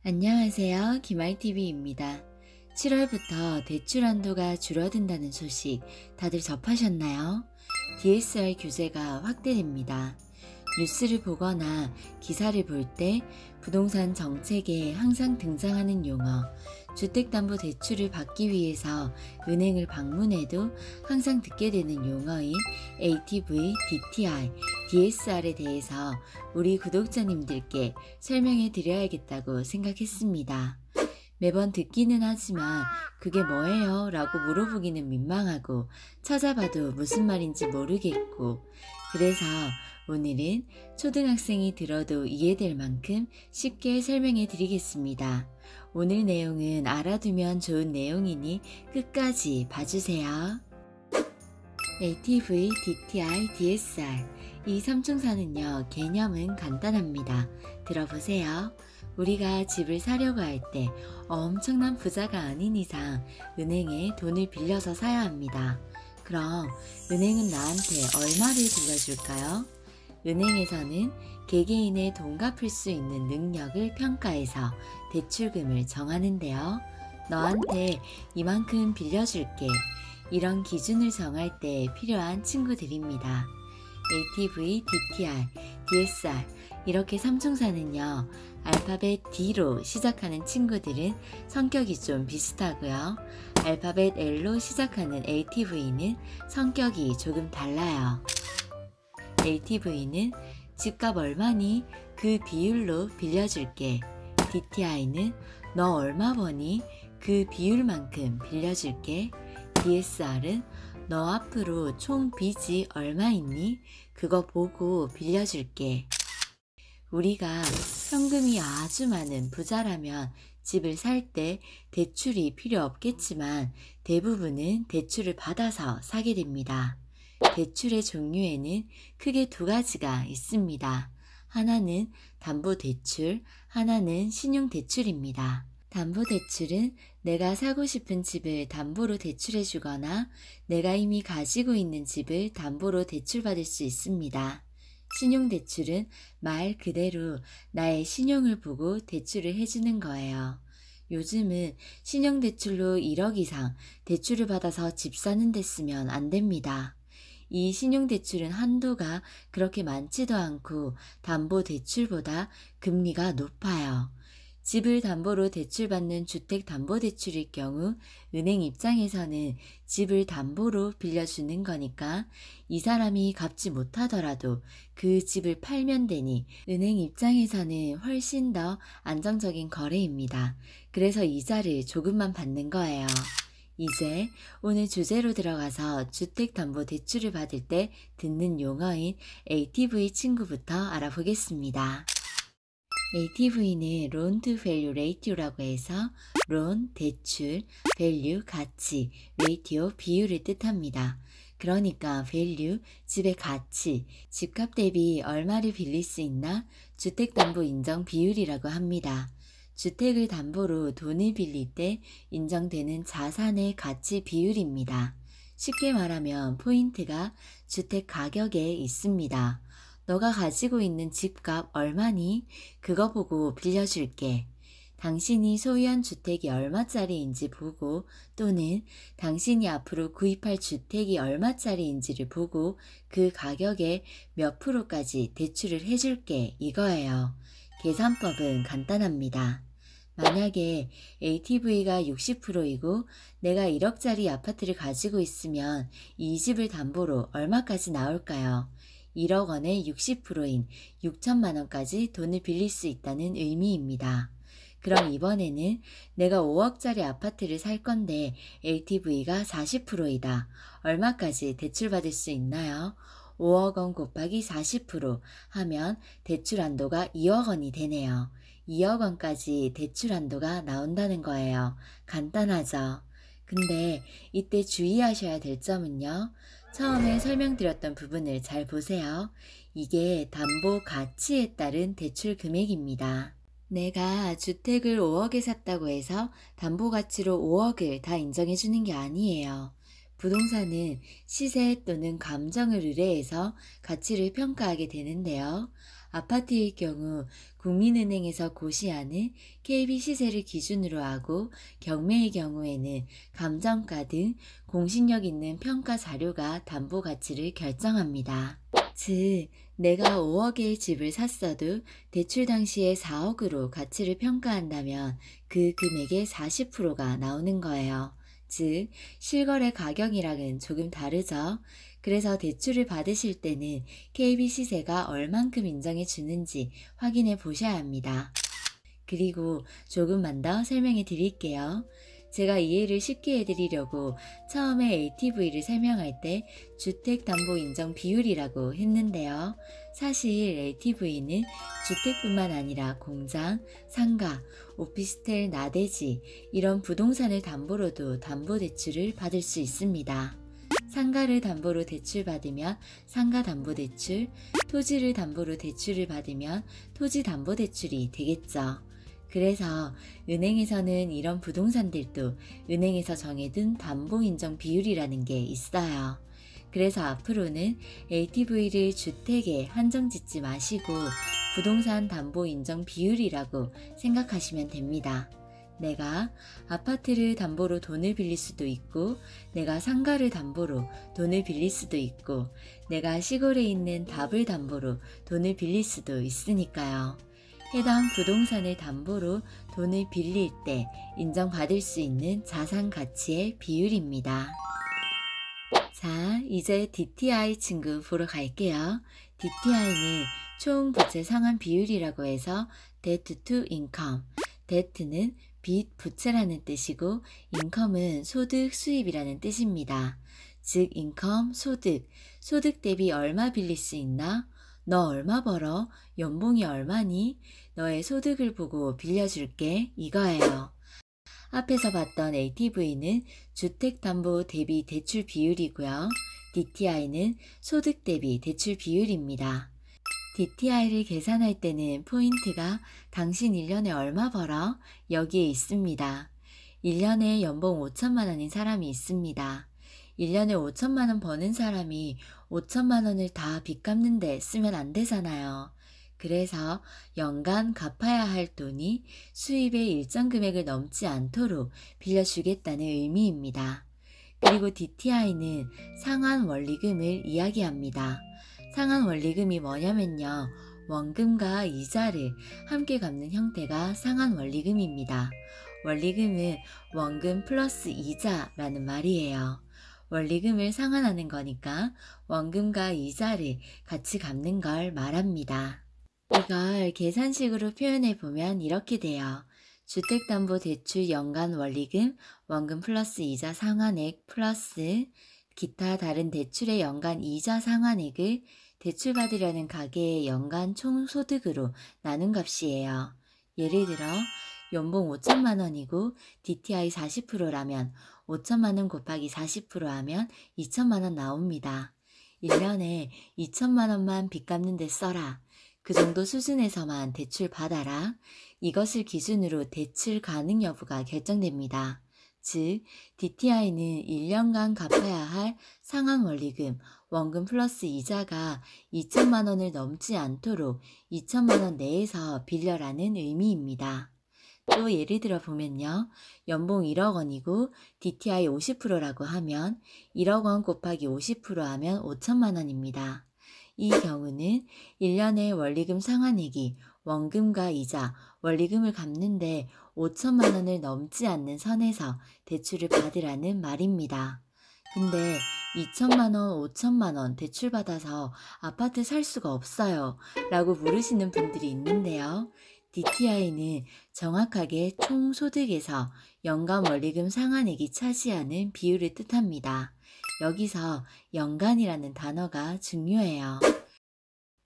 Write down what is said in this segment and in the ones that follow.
안녕하세요. 김알TV입니다. 7월부터 대출 한도가 줄어든다는 소식 다들 접하셨나요? DSR 규제가 확대됩니다. 뉴스를 보거나 기사를 볼 때 부동산 정책에 항상 등장하는 용어, 주택담보대출을 받기 위해서 은행을 방문해도 항상 듣게 되는 용어인 ATV, DTI, DSR에 대해서 우리 구독자님들께 설명해 드려야겠다고 생각했습니다. 매번 듣기는 하지만 그게 뭐예요? 라고 물어보기는 민망하고 찾아봐도 무슨 말인지 모르겠고, 그래서 오늘은 초등학생이 들어도 이해될 만큼 쉽게 설명해 드리겠습니다. 오늘 내용은 알아두면 좋은 내용이니 끝까지 봐주세요. ATV, DTI, DSR 이 삼총사는요, 개념은 간단합니다. 들어보세요. 우리가 집을 사려고 할 때 엄청난 부자가 아닌 이상 은행에 돈을 빌려서 사야 합니다. 그럼 은행은 나한테 얼마를 빌려줄까요? 은행에서는 개개인의 돈 갚을 수 있는 능력을 평가해서 대출금을 정하는데요. 너한테 이만큼 빌려줄게. 이런 기준을 정할 때 필요한 친구들입니다. ATV, DTR, DSR 이렇게 삼총사는요, 알파벳 D로 시작하는 친구들은 성격이 좀 비슷하고요. 알파벳 L로 시작하는 ATV는 성격이 조금 달라요. ATV는 집값 얼마니? 그 비율로 빌려줄게. DTI는 너 얼마 버니? 그 비율만큼 빌려줄게. DSR은 너 앞으로 총 빚이 얼마 있니? 그거 보고 빌려줄게. 우리가 현금이 아주 많은 부자라면 집을 살 때 대출이 필요 없겠지만 대부분은 대출을 받아서 사게 됩니다. 대출의 종류에는 크게 두 가지가 있습니다. 하나는 담보대출, 하나는 신용대출입니다. 담보대출은 내가 사고 싶은 집을 담보로 대출해 주거나 내가 이미 가지고 있는 집을 담보로 대출받을 수 있습니다. 신용대출은 말 그대로 나의 신용을 보고 대출을 해주는 거예요. 요즘은 신용대출로 1억 이상 대출을 받아서 집 사는 데 쓰면 안 됩니다. 이 신용대출은 한도가 그렇게 많지도 않고 담보대출보다 금리가 높아요. 집을 담보로 대출받는 주택담보대출일 경우 은행 입장에서는 집을 담보로 빌려주는 거니까 이 사람이 갚지 못하더라도 그 집을 팔면 되니 은행 입장에서는 훨씬 더 안정적인 거래입니다. 그래서 이자를 조금만 받는 거예요. 이제 오늘 주제로 들어가서 주택담보대출을 받을 때 듣는 용어인 ATV 친구부터 알아보겠습니다. ATV는 Loan to Value Ratio라고 해서 loan, 대출, value, 가치, ratio, 비율을 뜻합니다. 그러니까 value, 집의 가치, 집값 대비 얼마를 빌릴 수 있나 주택담보 인정 비율이라고 합니다. 주택을 담보로 돈을 빌릴 때 인정되는 자산의 가치 비율입니다. 쉽게 말하면 포인트가 주택 가격에 있습니다. 너가 가지고 있는 집값 얼마니? 그거 보고 빌려줄게. 당신이 소유한 주택이 얼마짜리인지 보고 또는 당신이 앞으로 구입할 주택이 얼마짜리인지를 보고 그 가격에 몇 프로까지 대출을 해줄게 이거예요. 계산법은 간단합니다. 만약에 ATV가 60%이고 내가 1억짜리 아파트를 가지고 있으면 이 집을 담보로 얼마까지 나올까요? 1억 원의 60%인 6천만 원까지 돈을 빌릴 수 있다는 의미입니다. 그럼 이번에는 내가 5억짜리 아파트를 살 건데 ATV가 40%이다. 얼마까지 대출받을 수 있나요? 5억 원 곱하기 40% 하면 대출 한도가 2억 원이 되네요. 2억 원까지 대출 한도가 나온다는 거예요. 간단하죠? 근데 이때 주의하셔야 될 점은요. 처음에 설명드렸던 부분을 잘 보세요. 이게 담보 가치에 따른 대출 금액입니다. 내가 주택을 5억에 샀다고 해서 담보 가치로 5억을 다 인정해 주는 게 아니에요. 부동산은 시세 또는 감정을 의뢰해서 가치를 평가하게 되는데요. 아파트의 경우 국민은행에서 고시하는 KB 시세를 기준으로 하고 경매의 경우에는 감정가 등 공신력 있는 평가 자료가 담보 가치를 결정합니다. 즉, 내가 5억의 집을 샀어도 대출 당시에 4억으로 가치를 평가한다면 그 금액의 40%가 나오는 거예요. 즉, 실거래 가격이랑은 조금 다르죠. 그래서 대출을 받으실 때는 KB 시세가 얼만큼 인정해 주는지 확인해 보셔야 합니다. 그리고 조금만 더 설명해 드릴게요. 제가 이해를 쉽게 해드리려고 처음에 LTV를 설명할 때 주택담보인정 비율이라고 했는데요. 사실 LTV는 주택뿐만 아니라 공장, 상가, 오피스텔, 나대지 이런 부동산을 담보로도 담보대출을 받을 수 있습니다. 상가를 담보로 대출받으면 상가담보대출, 토지를 담보로 대출을 받으면 토지담보대출이 되겠죠. 그래서 은행에서는 이런 부동산들도 은행에서 정해둔 담보인정 비율이라는 게 있어요. 그래서 앞으로는 LTV를 주택에 한정 짓지 마시고 부동산 담보인정 비율이라고 생각하시면 됩니다. 내가 아파트를 담보로 돈을 빌릴 수도 있고, 내가 상가를 담보로 돈을 빌릴 수도 있고, 내가 시골에 있는 답을 담보로 돈을 빌릴 수도 있으니까요. 해당 부동산을 담보로 돈을 빌릴 때 인정받을 수 있는 자산 가치의 비율입니다. 자, 이제 DTI 친구 보러 갈게요. DTI는 총 부채 상환 비율이라고 해서 Debt to Income. Debt는 빚, 부채라는 뜻이고 income은 소득, 수입이라는 뜻입니다. 즉 인컴, 소득, 소득 대비 얼마 빌릴 수 있나? 너 얼마 벌어? 연봉이 얼마니? 너의 소득을 보고 빌려줄게. 이거예요. 앞에서 봤던 LTV는 주택담보 대비 대출 비율이고요. DTI는 소득 대비 대출 비율입니다. DTI를 계산할 때는 포인트가 당신 1년에 얼마 벌어? 여기에 있습니다. 1년에 연봉 5천만 원인 사람이 있습니다. 1년에 5천만 원 버는 사람이 5천만 원을 다 빚 갚는 데 쓰면 안 되잖아요. 그래서 연간 갚아야 할 돈이 수입의 일정 금액을 넘지 않도록 빌려주겠다는 의미입니다. 그리고 DTI는 상환 원리금을 이야기합니다. 상환 원리금이 뭐냐면요. 원금과 이자를 함께 갚는 형태가 상환 원리금입니다. 원리금은 원금 플러스 이자라는 말이에요. 원리금을 상환하는 거니까 원금과 이자를 같이 갚는 걸 말합니다. 이걸 계산식으로 표현해 보면 이렇게 돼요. 주택담보대출 연간 원리금, 원금 플러스 이자 상환액 플러스 기타 다른 대출의 연간 이자 상환액을 대출받으려는 가계의 연간 총소득으로 나눈 값이에요. 예를 들어 연봉 5천만 원이고 DTI 40%라면 5천만 원 곱하기 40% 하면 2천만 원 나옵니다. 1년에 2천만 원만 빚 갚는 데 써라. 그 정도 수준에서만 대출 받아라. 이것을 기준으로 대출 가능 여부가 결정됩니다. 즉, DTI는 1년간 갚아야 할 상환 원리금, 원금 플러스 이자가 2천만 원을 넘지 않도록 2천만 원 내에서 빌려라는 의미입니다. 또 예를 들어 보면요. 연봉 1억 원이고 DTI 50%라고 하면 1억 원 곱하기 50% 하면 5천만 원입니다. 이 경우는 1년의 원리금 상환액이 원금과 이자, 원리금을 갚는데 5천만 원을 넘지 않는 선에서 대출을 받으라는 말입니다. 근데 2천만 원, 5천만 원 대출받아서 아파트 살 수가 없어요 라고 물으시는 분들이 있는데요. DTI는 정확하게 총소득에서 연간 원리금 상환액이 차지하는 비율을 뜻합니다. 여기서 연간이라는 단어가 중요해요.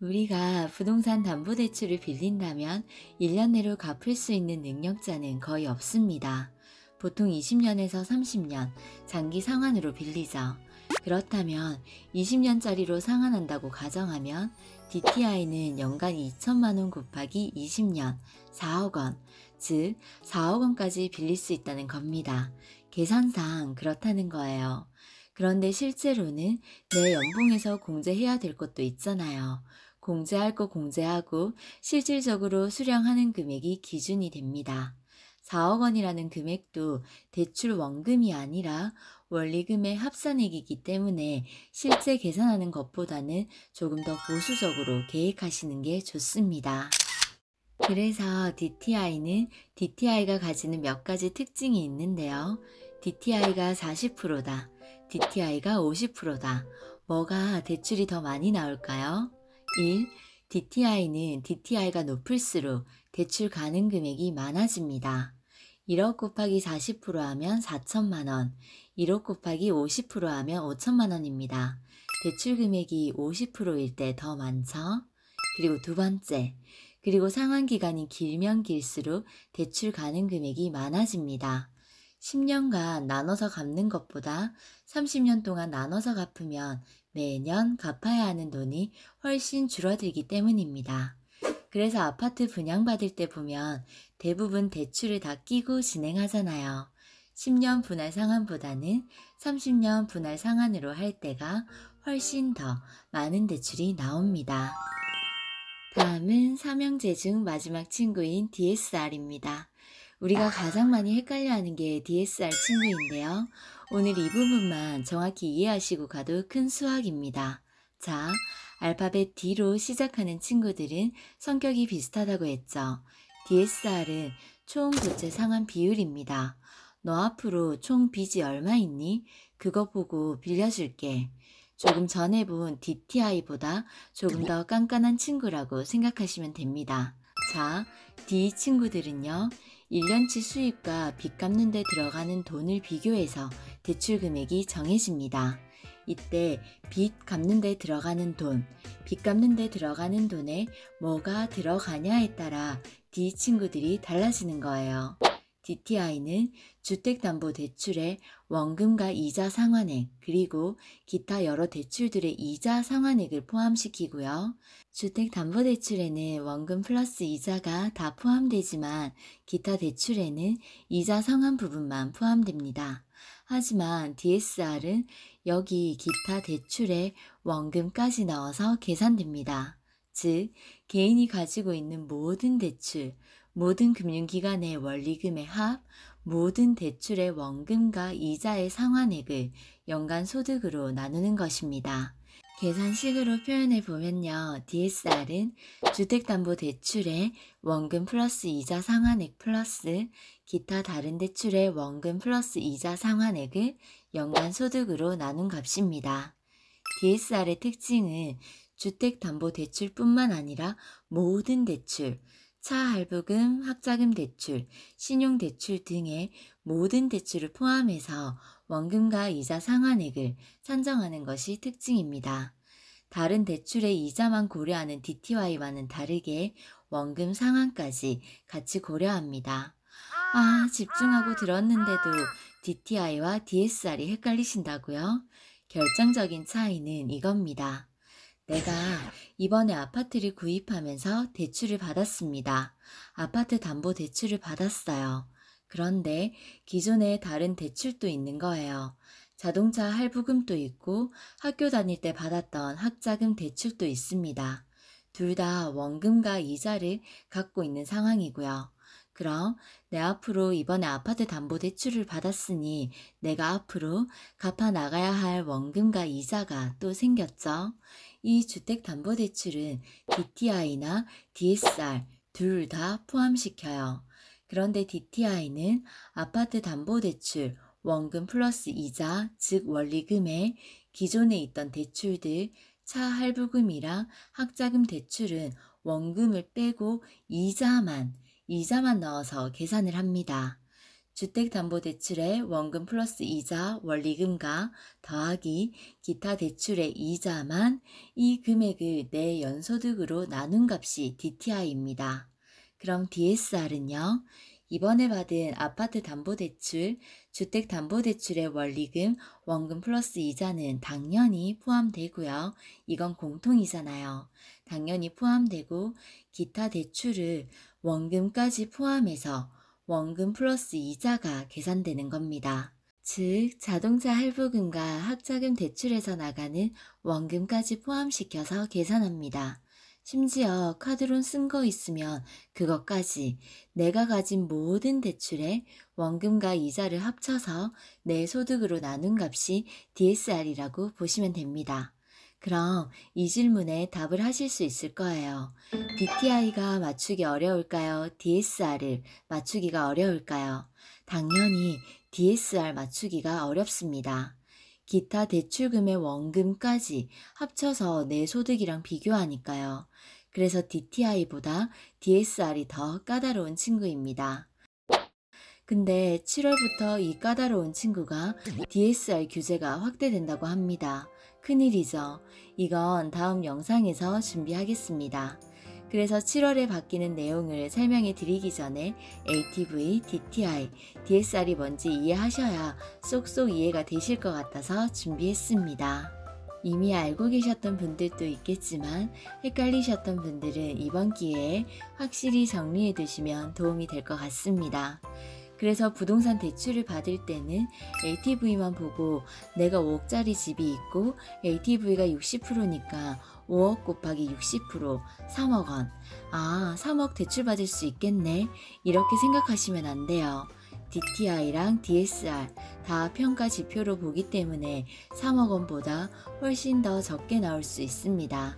우리가 부동산 담보대출을 빌린다면 1년 내로 갚을 수 있는 능력자는 거의 없습니다. 보통 20년에서 30년 장기 상환으로 빌리죠. 그렇다면 20년짜리로 상환한다고 가정하면 DTI는 연간 2천만 원 곱하기 20년 4억 원, 즉 4억 원까지 빌릴 수 있다는 겁니다. 계산상 그렇다는 거예요. 그런데 실제로는 내 연봉에서 공제해야 될 것도 있잖아요. 공제할 거 공제하고 실질적으로 수령하는 금액이 기준이 됩니다. 4억 원이라는 금액도 대출 원금이 아니라 원리금의 합산액이기 때문에 실제 계산하는 것보다는 조금 더 보수적으로 계획하시는 게 좋습니다. 그래서 DTI는 DTI가 가지는 몇 가지 특징이 있는데요. DTI가 40%다. DTI가 50%다. 뭐가 대출이 더 많이 나올까요? 1. DTI는 DTI가 높을수록 대출 가능 금액이 많아집니다. 1억 곱하기 40% 하면 4천만 원, 1억 곱하기 50% 하면 5천만 원입니다. 대출 금액이 50%일 때 더 많죠? 그리고 두 번째, 그리고 상환 기간이 길면 길수록 대출 가능 금액이 많아집니다. 10년간 나눠서 갚는 것보다 30년 동안 나눠서 갚으면 매년 갚아야 하는 돈이 훨씬 줄어들기 때문입니다. 그래서 아파트 분양받을 때 보면 대부분 대출을 다 끼고 진행하잖아요. 10년 분할 상환보다는 30년 분할 상환으로 할 때가 훨씬 더 많은 대출이 나옵니다. 다음은 삼형제 중 마지막 친구인 DSR입니다. 우리가 가장 많이 헷갈려하는 게 DSR 친구인데요. 오늘 이 부분만 정확히 이해하시고 가도 큰 수확입니다. 자, 알파벳 D로 시작하는 친구들은 성격이 비슷하다고 했죠. DSR은 총 부채 상환 비율입니다. 너 앞으로 총 빚이 얼마 있니? 그거 보고 빌려줄게. 조금 전에 본 DTI보다 조금 더 깐깐한 친구라고 생각하시면 됩니다. 자, D 친구들은요. 1년치 수입과 빚 갚는 데 들어가는 돈을 비교해서 대출 금액이 정해집니다. 이때 빚 갚는 데 들어가는 돈, 빚 갚는 데 들어가는 돈에 뭐가 들어가냐에 따라 D 친구들이 달라지는 거예요. DTI는 주택담보대출의 원금과 이자 상환액 그리고 기타 여러 대출들의 이자 상환액을 포함시키고요. 주택담보대출에는 원금 플러스 이자가 다 포함되지만 기타 대출에는 이자 상환 부분만 포함됩니다. 하지만 DSR은 여기 기타 대출에 원금까지 넣어서 계산됩니다. 즉, 개인이 가지고 있는 모든 대출, 모든 금융기관의 원리금의 합, 모든 대출의 원금과 이자의 상환액을 연간 소득으로 나누는 것입니다. 계산식으로 표현해 보면요. DSR은 주택담보대출의 원금 플러스 이자 상환액 플러스 기타 다른 대출의 원금 플러스 이자 상환액을 연간 소득으로 나눈 값입니다. DSR의 특징은 주택담보대출뿐만 아니라 모든 대출, 차 할부금, 학자금 대출, 신용대출 등의 모든 대출을 포함해서 원금과 이자 상환액을 산정하는 것이 특징입니다. 다른 대출의 이자만 고려하는 DTI와는 다르게 원금 상환까지 같이 고려합니다. 집중하고 들었는데도 DTI와 DSR이 헷갈리신다고요? 결정적인 차이는 이겁니다. 내가 이번에 아파트를 구입하면서 대출을 받았습니다. 아파트 담보 대출을 받았어요. 그런데 기존에 다른 대출도 있는 거예요. 자동차 할부금도 있고 학교 다닐 때 받았던 학자금 대출도 있습니다. 둘 다 원금과 이자를 갖고 있는 상황이고요. 그럼 내 앞으로 이번에 아파트 담보 대출을 받았으니 내가 앞으로 갚아 나가야 할 원금과 이자가 또 생겼죠. 이 주택담보대출은 DTI나 DSR 둘 다 포함시켜요. 그런데 DTI는 아파트 담보대출, 원금 플러스 이자, 즉 원리금에 기존에 있던 대출들, 차 할부금이랑 학자금 대출은 원금을 빼고 이자만 넣어서 계산을 합니다. 주택담보대출의 원금 플러스 이자, 원리금과 더하기 기타 대출의 이자만 이 금액을 내 연소득으로 나눈 값이 DTI입니다. 그럼 DSR은요? 이번에 받은 아파트 담보대출, 주택담보대출의 원리금, 원금 플러스 이자는 당연히 포함되고요. 이건 공통이잖아요. 당연히 포함되고 기타 대출을 원금까지 포함해서 원금 플러스 이자가 계산되는 겁니다. 즉, 자동차 할부금과 학자금 대출에서 나가는 원금까지 포함시켜서 계산합니다. 심지어 카드론 쓴 거 있으면 그것까지 내가 가진 모든 대출에 원금과 이자를 합쳐서 내 소득으로 나눈 값이 DSR이라고 보시면 됩니다. 그럼 이 질문에 답을 하실 수 있을 거예요. DTI가 맞추기 어려울까요? DSR을 맞추기가 어려울까요? 당연히 DSR 맞추기가 어렵습니다. 기타 대출금의 원금까지 합쳐서 내 소득이랑 비교하니까요. 그래서 DTI보다 DSR이 더 까다로운 친구입니다. 근데 7월부터 이 까다로운 친구가 DSR 규제가 확대된다고 합니다. 큰일이죠. 이건 다음 영상에서 준비하겠습니다. 그래서 7월에 바뀌는 내용을 설명해 드리기 전에 LTV, DTI, DSR이 뭔지 이해하셔야 쏙쏙 이해가 되실 것 같아서 준비했습니다. 이미 알고 계셨던 분들도 있겠지만 헷갈리셨던 분들은 이번 기회에 확실히 정리해 두시면 도움이 될 것 같습니다. 그래서 부동산 대출을 받을 때는 LTV만 보고 내가 5억짜리 집이 있고 LTV가 60%니까 5억 곱하기 60% 3억 원. 아, 3억 대출 받을 수 있겠네. 이렇게 생각하시면 안 돼요. DTI랑 DSR 다 평가 지표로 보기 때문에 3억 원보다 훨씬 더 적게 나올 수 있습니다.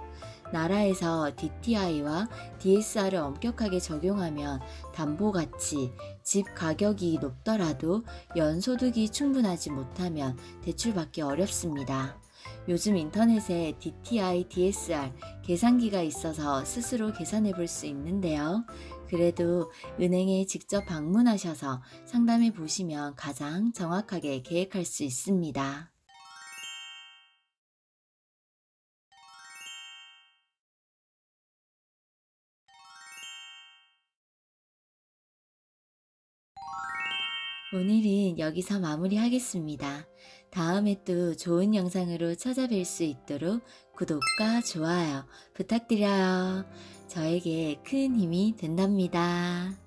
나라에서 DTI와 DSR을 엄격하게 적용하면 담보가치, 집 가격이 높더라도 연소득이 충분하지 못하면 대출받기 어렵습니다. 요즘 인터넷에 DTI, DSR 계산기가 있어서 스스로 계산해 볼 수 있는데요. 그래도 은행에 직접 방문하셔서 상담해 보시면 가장 정확하게 계획할 수 있습니다. 오늘은 여기서 마무리하겠습니다. 다음에 또 좋은 영상으로 찾아뵐 수 있도록 구독과 좋아요 부탁드려요. 저에게 큰 힘이 된답니다.